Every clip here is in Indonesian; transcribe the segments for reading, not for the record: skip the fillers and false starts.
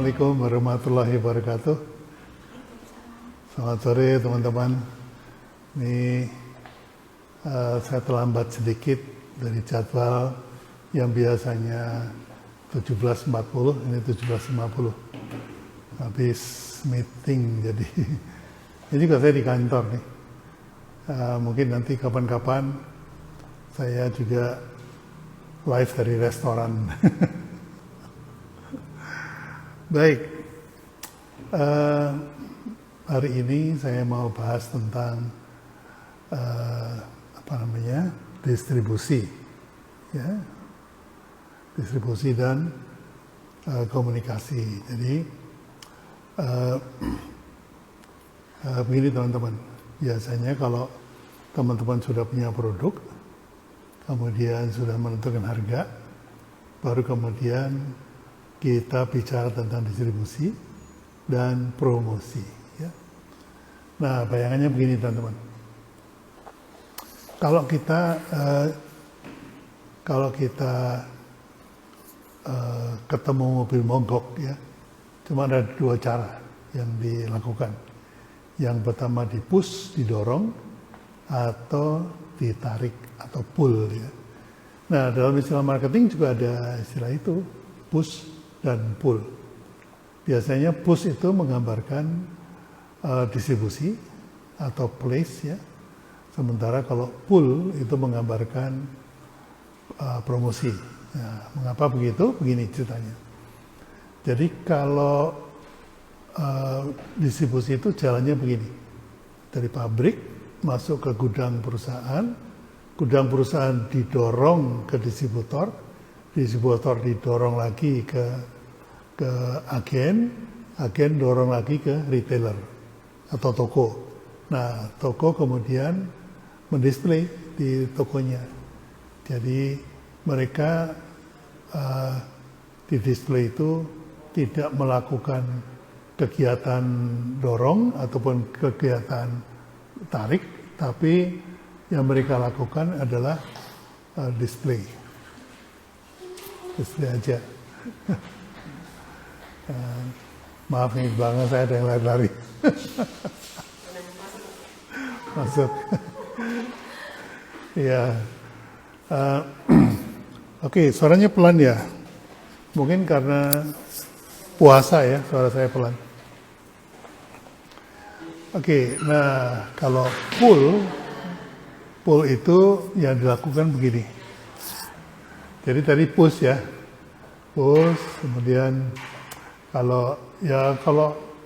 Assalamualaikum warahmatullahi wabarakatuh. Selamat sore teman-teman. Ini saya terlambat sedikit dari jadwal yang biasanya 17.40, ini 17.50. Habis meeting jadi. Ini juga saya di kantor nih. Mungkin nanti kapan-kapan saya juga live dari restoran. Baik, hari ini saya mau bahas tentang distribusi, ya, distribusi dan komunikasi. Jadi begini teman-teman, biasanya kalau teman-teman sudah punya produk, kemudian sudah menentukan harga, baru kemudian kita bicara tentang distribusi dan promosi. Ya. Nah, bayangannya begini teman-teman. Kalau kita ketemu mobil mogok, ya, cuma ada dua cara yang dilakukan. Yang pertama di-push, didorong, atau ditarik atau pull. Ya. Nah, dalam istilah marketing juga ada istilah itu, push dan pull. Biasanya push itu menggambarkan distribusi atau place, ya. Sementara kalau pull itu menggambarkan promosi. Nah, mengapa begitu? Begini ceritanya. Jadi kalau distribusi itu jalannya begini. Dari pabrik masuk ke gudang perusahaan didorong ke distributor didorong lagi ke agen dorong lagi ke retailer atau toko. Nah, toko kemudian mendisplay di tokonya. Jadi mereka di display itu tidak melakukan kegiatan dorong ataupun kegiatan tarik, tapi yang mereka lakukan adalah display aja. Maaf nih, belakang saya ada yang lari-lari. Masuk. Ya. Oke, suaranya pelan ya. Mungkin karena puasa ya, suara saya pelan. Oke, nah kalau pull itu yang dilakukan begini. Jadi tadi push ya, push, kemudian kalau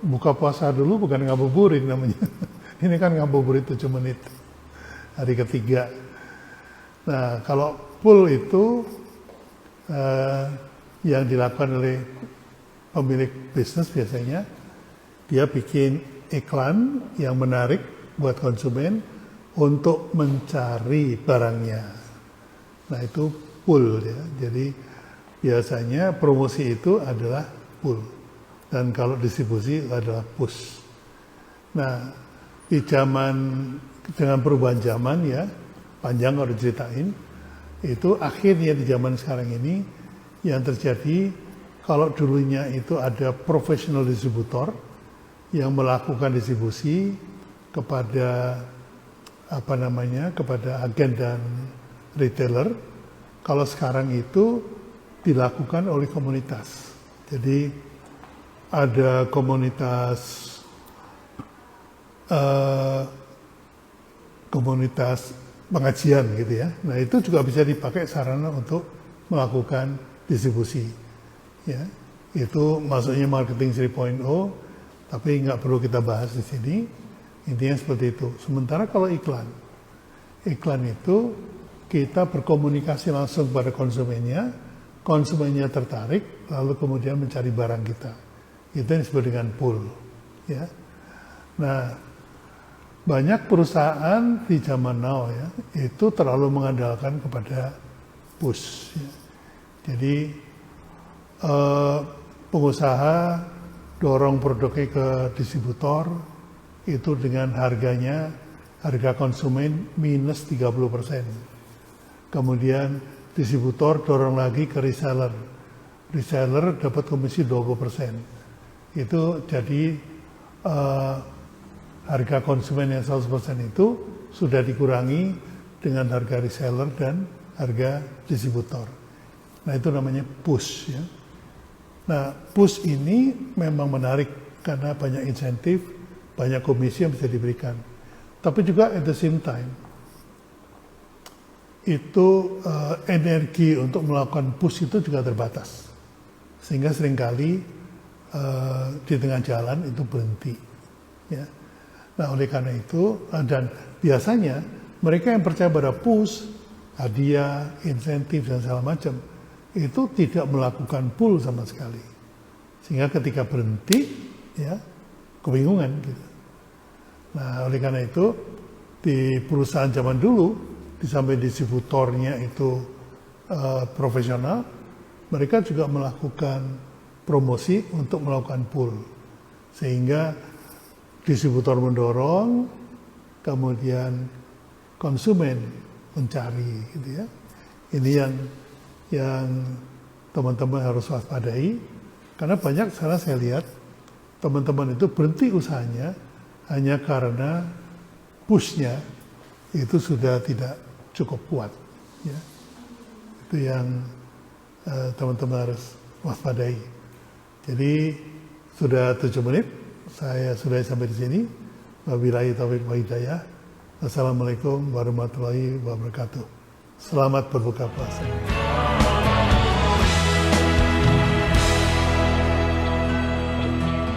buka puasa dulu bukan ngabuburit namanya. Ini kan ngabuburit 7 menit, hari ketiga. Nah kalau pull itu yang dilakukan oleh pemilik bisnis biasanya, dia bikin iklan yang menarik buat konsumen untuk mencari barangnya. Nah itu pull ya. Jadi biasanya promosi itu adalah pull dan kalau distribusi adalah push. Nah, dengan perubahan zaman ya, panjang kalau diceritain, itu akhirnya di zaman sekarang ini yang terjadi, kalau dulunya itu ada professional distributor yang melakukan distribusi kepada kepada agen dan retailer. Kalau sekarang itu dilakukan oleh komunitas. Jadi ada komunitas pengajian gitu ya. Nah itu juga bisa dipakai sarana untuk melakukan distribusi. Ya, itu maksudnya marketing 3.0, tapi nggak perlu kita bahas di sini. Intinya seperti itu. Sementara kalau iklan itu kita berkomunikasi langsung pada konsumennya tertarik, lalu kemudian mencari barang kita. Itu yang disebut dengan pull. Ya. Nah, banyak perusahaan di zaman now ya, itu terlalu mengandalkan kepada push. Ya. Jadi pengusaha dorong produknya ke distributor itu dengan harga konsumen minus 30%. Kemudian distributor dorong lagi ke reseller. Reseller dapat komisi 20%. itu jadi harga konsumen yang 100% itu sudah dikurangi dengan harga reseller dan harga distributor. Nah itu namanya push ya. Nah push ini memang menarik karena banyak insentif, banyak komisi yang bisa diberikan. Tapi juga at the same time itu energi untuk melakukan push itu juga terbatas, sehingga seringkali di tengah jalan itu berhenti. Ya. Nah oleh karena itu dan biasanya mereka yang percaya pada push, hadiah, insentif dan segala macam itu tidak melakukan pull sama sekali, sehingga ketika berhenti ya kebingungan gitu. Nah oleh karena itu di perusahaan zaman dulu di samping distributornya itu profesional, mereka juga melakukan promosi untuk melakukan pull, sehingga distributor mendorong, kemudian konsumen mencari, gitu ya. Ini yang teman-teman harus waspadai, karena banyak sekarang saya lihat teman-teman itu berhenti usahanya hanya karena push-nya itu sudah tidak cukup kuat, ya. Itu yang teman-teman harus waspadai. Jadi sudah 7 menit, saya sudah sampai di sini. Wabillahi taufiq wa hidayah. Wassalamualaikum warahmatullahi wabarakatuh. Selamat berbuka puasa.